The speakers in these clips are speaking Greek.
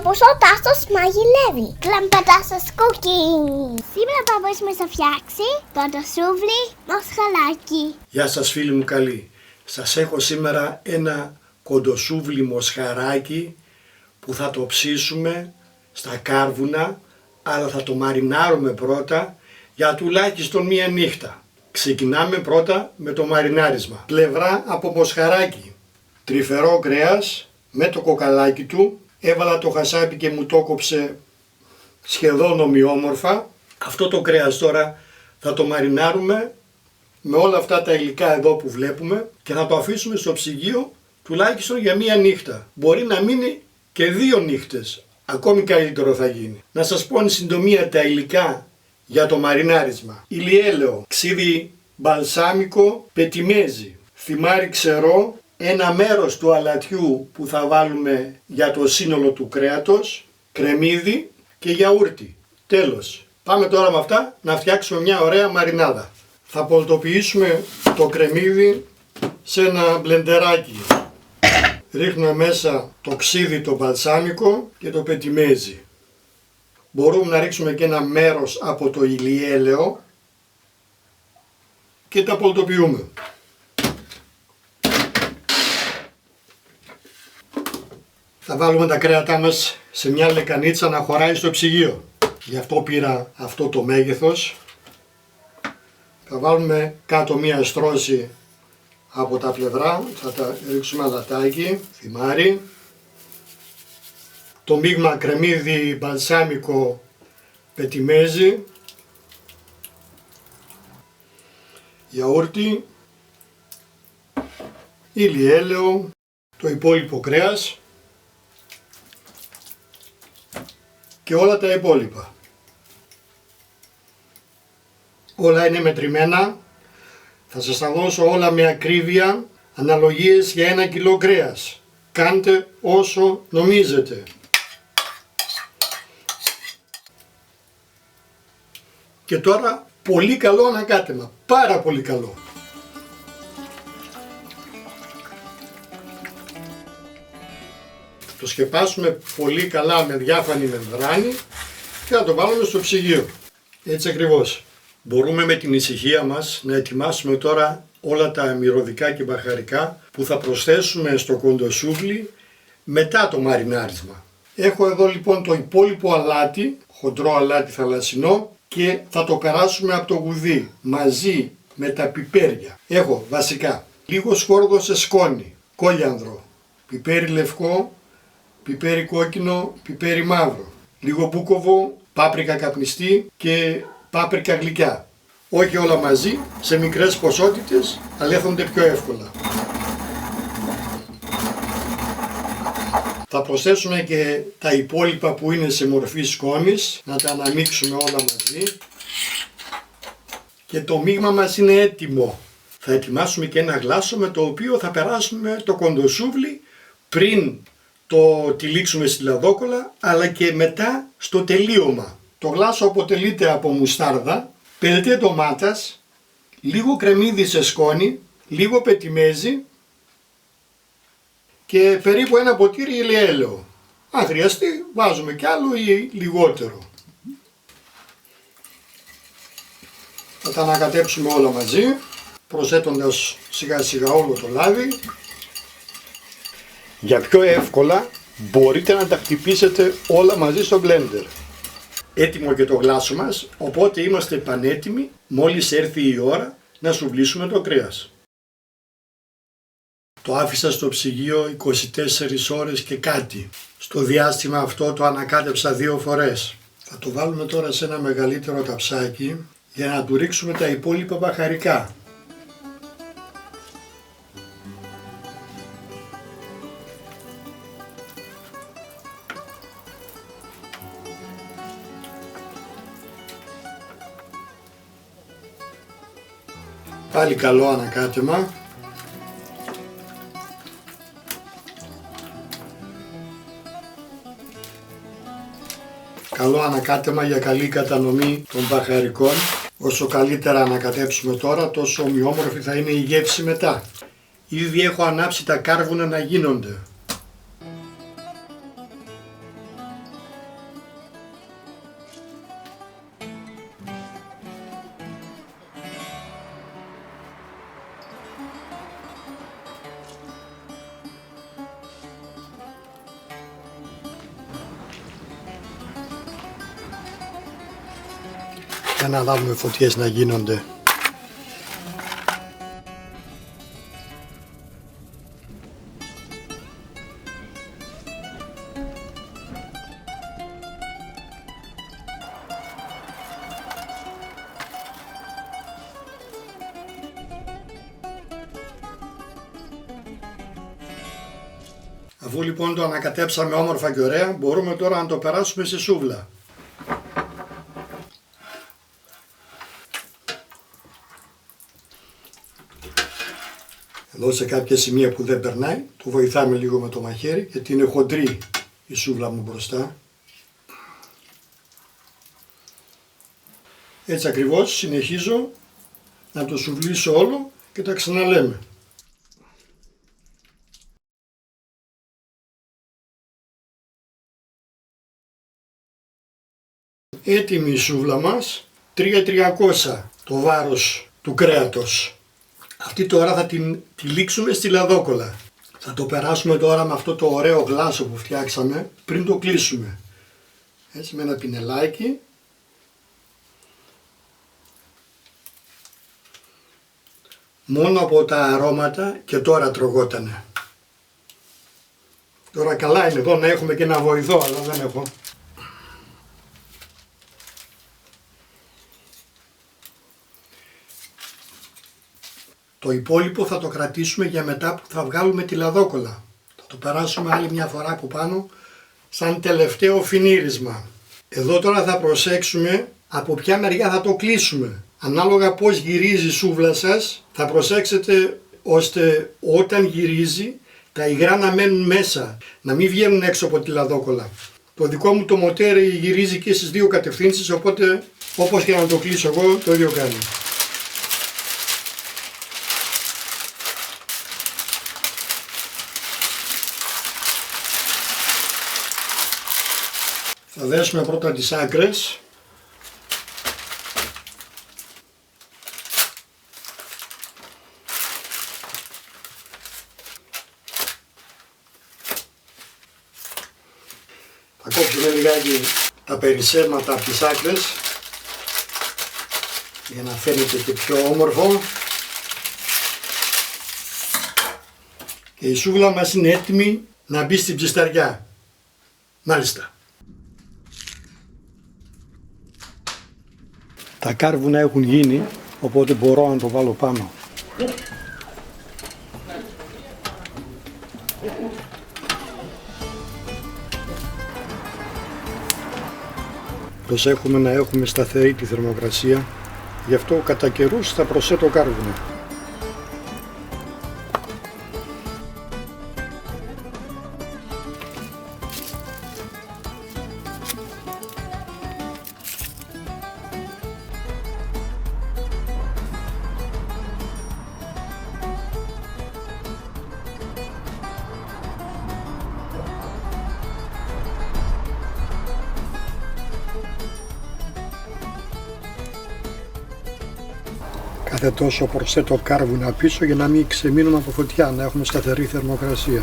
πως ο Τάσος μαγειρεύει. Κλαμπατάσος cooking. Σήμερα πάμε να φτιάξει κοντοσούβλι μοσχαράκι. Γεια σας φίλοι μου καλοί. Σας έχω σήμερα ένα κοντοσούβλι μοσχαράκι που θα το ψήσουμε στα κάρβουνα, αλλά θα το μαρινάρουμε πρώτα για τουλάχιστον μία νύχτα. Ξεκινάμε πρώτα με το μαρινάρισμα. Πλευρά από μοσχαράκι. Τρυφερό κρέας με το κοκαλάκι του. Έβαλα το χασάπι και μου το κόψε σχεδόν ομοιόμορφα. Αυτό το κρέας τώρα θα το μαρινάρουμε με όλα αυτά τα υλικά εδώ που βλέπουμε και θα το αφήσουμε στο ψυγείο τουλάχιστον για μία νύχτα. Μπορεί να μείνει και 2 νύχτες. Ακόμη καλύτερο θα γίνει. Να σας πω εν συντομία τα υλικά για το μαρινάρισμα. Ηλιέλαιο, ξύδι μπαλσάμικο, πετιμέζι, θυμάρι ξερό, ένα μέρος του αλατιού που θα βάλουμε για το σύνολο του κρέατος, κρεμμύδι και γιαούρτι. Τέλος. Πάμε τώρα με αυτά να φτιάξουμε μια ωραία μαρινάδα. Θα πολτοποιήσουμε το κρεμμύδι σε ένα μπλεντεράκι. Ρίχνουμε μέσα το ξύδι το μπαλσάμικο και το πετιμέζι. Μπορούμε να ρίξουμε και ένα μέρος από το ηλιέλαιο και τα πολτοποιούμε. Θα βάλουμε τα κρέατά μας σε μια λεκανίτσα να χωράει στο ψυγείο. Γι' αυτό πήρα αυτό το μέγεθος. Θα βάλουμε κάτω μία στρώση από τα πλευρά, θα τα ρίξουμε αλατάκι, θυμάρι. Το μείγμα κρεμμύδι μπαλσάμικο πετιμέζι, γιαούρτι, ηλιέλαιο, το υπόλοιπο κρέας και όλα τα υπόλοιπα. Όλα είναι μετρημένα, θα σας τα δώσω όλα με ακρίβεια, αναλογίες για 1 κιλό κρέας. Κάντε όσο νομίζετε. Και τώρα πολύ καλό ανακάτεμα, πάρα πολύ καλό. Θα το σκεπάσουμε πολύ καλά με διάφανη μεμβράνη και θα το βάλουμε στο ψυγείο. Έτσι ακριβώς. Μπορούμε με την ησυχία μας να ετοιμάσουμε τώρα όλα τα μυρωδικά και μπαχαρικά που θα προσθέσουμε στο κοντοσούβλι μετά το μαρινάρισμα. Έχω εδώ λοιπόν το υπόλοιπο αλάτι, χοντρό αλάτι θαλασσινό, και θα το καράσουμε από το γουδί μαζί με τα πιπέρια. Έχω βασικά λίγο σκόρδο σε σκόνη, κόλιανδρο, πιπέρι λευκό, πιπέρι κόκκινο, πιπέρι μαύρο, λίγο μπούκοβο, πάπρικα καπνιστή και πάπρικα γλυκιά. Όχι όλα μαζί, σε μικρές ποσότητες, αλέθονται πιο εύκολα. Θα προσθέσουμε και τα υπόλοιπα που είναι σε μορφή σκόνης, να τα αναμίξουμε όλα μαζί. Και το μείγμα μας είναι έτοιμο. Θα ετοιμάσουμε και ένα γλάσο με το οποίο θα περάσουμε το κοντοσούβλι πριν το τυλίξουμε στη λαδόκολα, αλλά και μετά στο τελείωμα. Το γλάσο αποτελείται από μουστάρδα, πελτέ ντομάτας, λίγο κρεμμύδι σε σκόνη, λίγο πετιμέζι και περίπου 1 ποτήρι ηλιέλαιο. Αν χρειαστεί βάζουμε κι άλλο ή λιγότερο. Θα τα ανακατέψουμε όλα μαζί, προσθέτοντας σιγά σιγά όλο το λάδι. Για πιο εύκολα μπορείτε να τα χτυπήσετε όλα μαζί στο blender. Έτοιμο και το γλάσο μας, οπότε είμαστε πανέτοιμοι μόλις έρθει η ώρα να σουβλήσουμε το κρέας. Το άφησα στο ψυγείο 24 ώρες και κάτι. Στο διάστημα αυτό το ανακάτεψα 2 φορές. Θα το βάλουμε τώρα σε ένα μεγαλύτερο ταψάκι για να του ρίξουμε τα υπόλοιπα μπαχαρικά. Πάλι καλό ανακάτεμα. Καλό ανακάτεμα για καλή κατανομή των μπαχαρικών. Όσο καλύτερα ανακατέψουμε τώρα, τόσο ομοιόμορφη θα είναι η γεύση μετά. Ήδη έχω ανάψει τα κάρβουνα να γίνονται. ξαναβάλουμε φωτιές να γίνονται. Αφού λοιπόν το ανακατέψαμε όμορφα και ωραία, μπορούμε τώρα να το περάσουμε σε σούβλα. Εδώ σε κάποια σημεία που δεν περνάει, το βοηθάμε λίγο με το μαχαίρι, γιατί είναι χοντρή η σούβλα μου μπροστά. Έτσι ακριβώς συνεχίζω να το σουβλήσω όλο και τα ξαναλέμε. Έτοιμη η σούβλα μας, 3.300 το βάρος του κρέατος. Αυτή τώρα θα την τυλίξουμε στη λαδόκολλα. Θα το περάσουμε τώρα με αυτό το ωραίο γλάσο που φτιάξαμε πριν το κλείσουμε. Έτσι με ένα πινελάκι. Μόνο από τα αρώματα και τώρα τρογότανε. Τώρα καλά είναι εδώ να έχουμε και ένα βοηθό, αλλά δεν έχω. Το υπόλοιπο θα το κρατήσουμε για μετά που θα βγάλουμε τη λαδόκολλα. Θα το περάσουμε άλλη μια φορά από πάνω σαν τελευταίο φινίρισμα. Εδώ τώρα θα προσέξουμε από ποια μεριά θα το κλείσουμε. Ανάλογα πώς γυρίζει η σούβλα σας, θα προσέξετε ώστε όταν γυρίζει τα υγρά να μένουν μέσα, να μην βγαίνουν έξω από τη λαδόκολλα. Το δικό μου το μοτέρι γυρίζει και στις δύο κατευθύνσεις, οπότε όπως και να το κλείσω εγώ το ίδιο κάνει. Θα δέσουμε πρώτα τις άκρες. Θα κόψουμε λιγάκι τα περισσέματα από τις άκρες για να φαίνεται και πιο όμορφο. Και η σούβλα μας είναι έτοιμη να μπει στην ψισταριά. Μάλιστα. Τα κάρβουνα έχουν γίνει, οπότε μπορώ να το βάλω πάνω. Προσέχουμε να έχουμε σταθερή τη θερμοκρασία, γι' αυτό κατά καιρούς θα προσθέτω κάρβουνα. Κάθε τόσο προσθέτω κάρβουνα πίσω για να μην ξεμείνουν από φωτιά, να έχουμε σταθερή θερμοκρασία.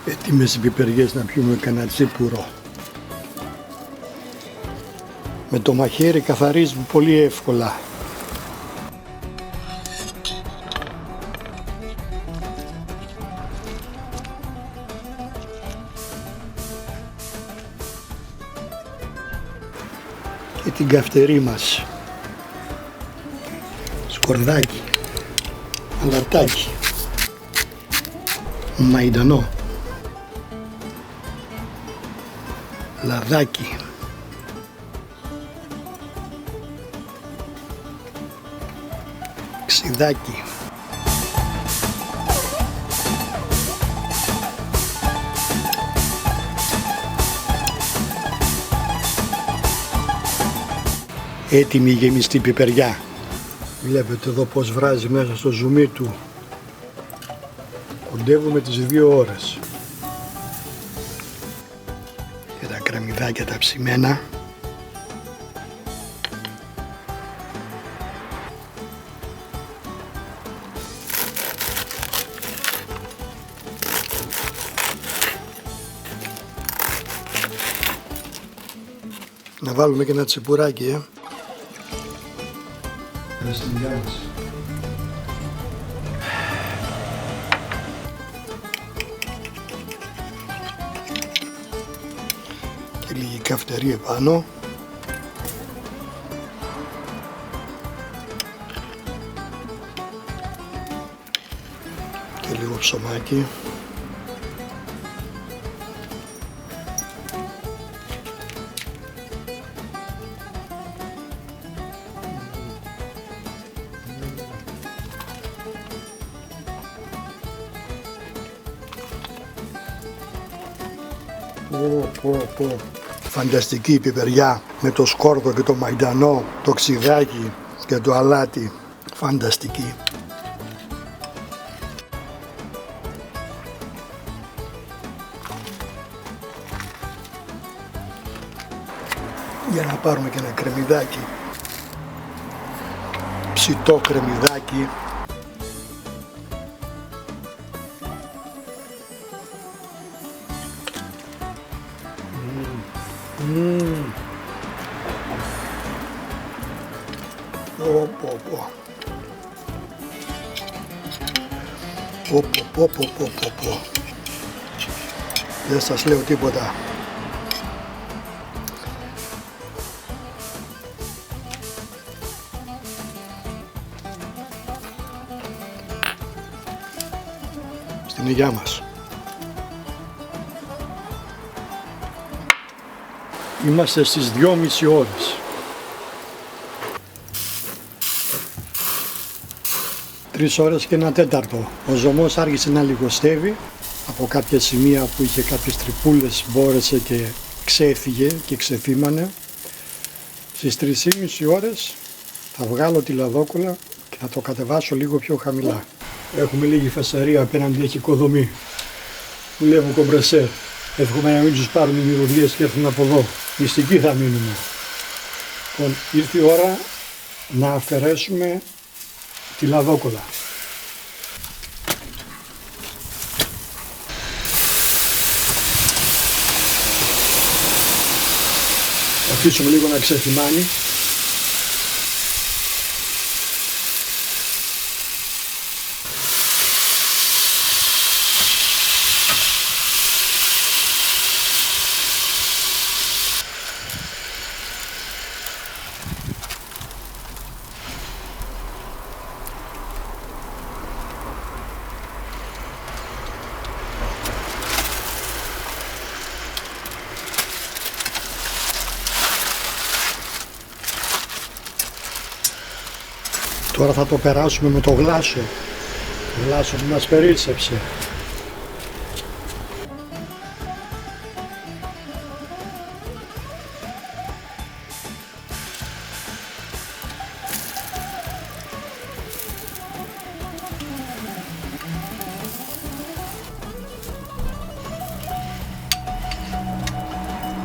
Έτοιμες οι πιπεριές να πιούμε κανένα τσίπουρο. Με το μαχαίρι καθαρίζουμε πολύ εύκολα. Και την καυτερή μας. Σκορδάκι, αλατάκι, μαϊντανό, λαδάκι, ξιδάκι, έτοιμη η γεμιστή πιπεριά. Βλέπετε εδώ πως βράζει μέσα στο ζουμί του. Κοντεύουμε τις 2 ώρες. Και τα κρεμμυδάκια τα ψημένα. Να βάλουμε και ένα τσιπουράκι, στην υγειά μας. Και λίγη καυτερή επάνω. Και λίγο ψωμάκι. Φανταστική η πιπεριά με το σκόρδο και το μαϊντανό, το ξιδάκι και το αλάτι. Φανταστική. Για να πάρουμε και ένα κρεμμυδάκι. Ψητό κρεμμυδάκι. Δεν σας λέω τίποτα. Στην υγειά μας. Είμαστε στις 2,5 ώρες. 3 ώρες και 1/4. Ο ζωμός άρχισε να λιγοστεύει. Από κάποια σημεία που είχε κάποιες τρυπούλες μπόρεσε και ξέφυγε και ξεφύμανε. Στις 3,5 ώρες θα βγάλω τη λαδόκολα και θα το κατεβάσω λίγο πιο χαμηλά. Έχουμε λίγη φασαρία απέναντι, έχει οικοδομή. Δουλεύω κομπρεσέρ. Εύχομαι να μην τους πάρουν οι μυρωδιές και έρθουν από εδώ. Μυστικοί θα μείνουμε. Λοιπόν, ήρθε η ώρα να αφαιρέσουμε τη λαδόκολα. Θα αφήσουμε λίγο να ξεθυμάνει. Τώρα θα το περάσουμε με το γλάσο. Το γλάσο που μας περίσσεψε.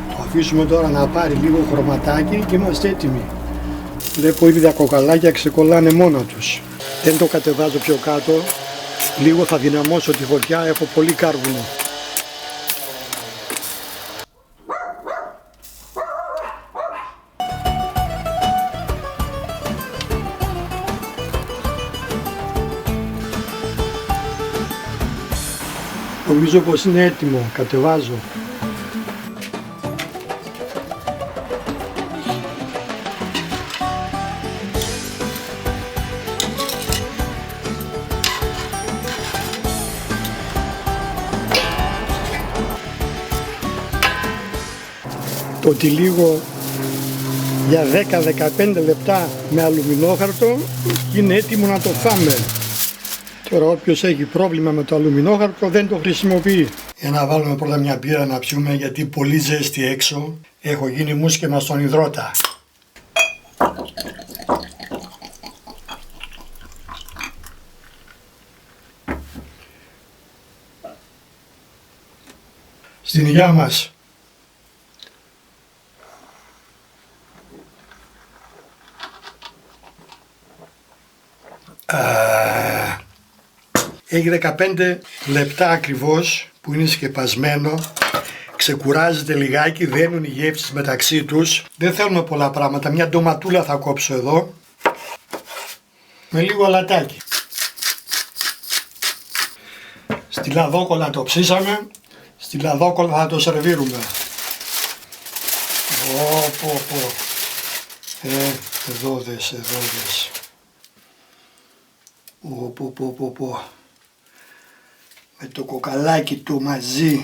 Το αφήσουμε τώρα να πάρει λίγο χρωματάκι και είμαστε έτοιμοι. Βλέπω ήδη τα κοκαλάκια ξεκολλάνε μόνα τους. Δεν το κατεβάζω πιο κάτω. Λίγο θα δυναμώσω τη φωτιά, έχω πολύ κάρβουνο. Νομίζω πως είναι έτοιμο, κατεβάζω. Το τυλίγω για 10-15 λεπτά με αλουμινόχαρτο και είναι έτοιμο να το φάμε. Τώρα όποιος έχει πρόβλημα με το αλουμινόχαρτο δεν το χρησιμοποιεί. Για να βάλουμε πρώτα μια μπύρα να πιούμε, γιατί πολύ ζέστη έξω. Έχω γίνει μουσκεμα στον υδρότα. Στην υγεία μας. Έχει 15 λεπτά ακριβώς που είναι σκεπασμένο. Ξεκουράζεται λιγάκι, δένουν οι γεύσεις μεταξύ τους. Δεν θέλουμε πολλά πράγματα. Μια ντοματούλα θα κόψω εδώ. Με λίγο αλατάκι. Στη λαδόκολα το ψήσαμε. Στη λαδόκολα θα το σερβίρουμε. Εδώ δες. Με το κοκαλάκι του μαζί.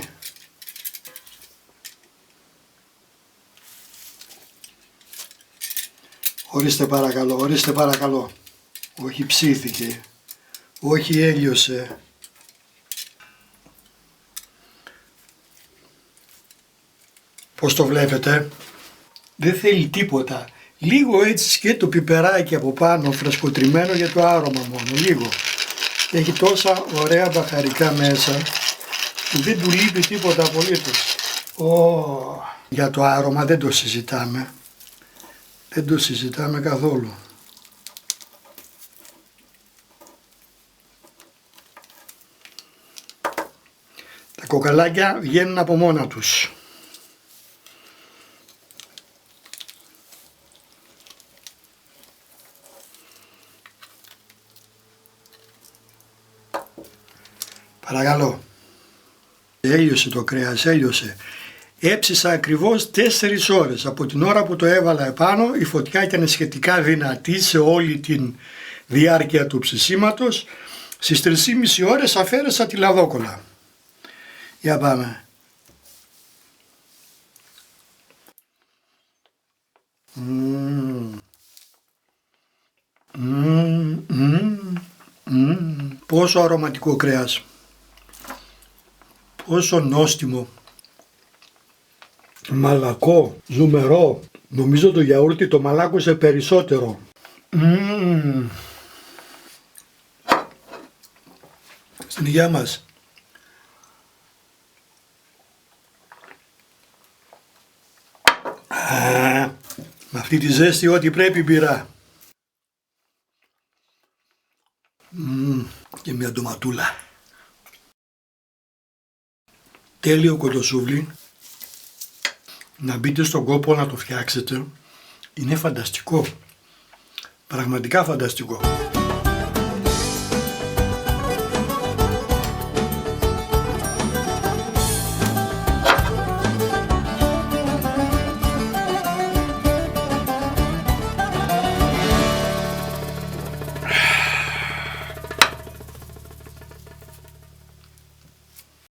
Ορίστε παρακαλώ. Όχι ψήθηκε. Όχι έλειωσε. Πώς το βλέπετε? Δεν θέλει τίποτα. Λίγο έτσι σκέτο πιπεράκι από πάνω, φρεσκοτριμμένο για το άρωμα μόνο. Λίγο. Έχει τόσα ωραία μπαχαρικά μέσα που δεν του λείπει τίποτα απολύτως. Για το άρωμα δεν το συζητάμε. Δεν το συζητάμε καθόλου. Τα κοκαλάκια βγαίνουν από μόνα τους. Παρακαλώ. Έλειωσε το κρέας, έλειωσε. Έψησα ακριβώς 4 ώρες. Από την ώρα που το έβαλα επάνω, η φωτιά ήταν σχετικά δυνατή σε όλη τη διάρκεια του ψησίματος. Στις 3,5 ώρες αφαίρεσα τη λαδόκολα. Για πάμε. Πόσο αρωματικό κρέας. Πόσο νόστιμο. Μαλακό, ζουμερό. Νομίζω το γιαούρτι το μαλάκωσε περισσότερο. Στην υγεία μας. Με αυτή τη ζέστη ό,τι πρέπει πειρά. Και μια ντοματούλα. Τέλειο κοντοσούβλι. Να μπείτε στον κόπο να το φτιάξετε. Είναι φανταστικό. Πραγματικά φανταστικό.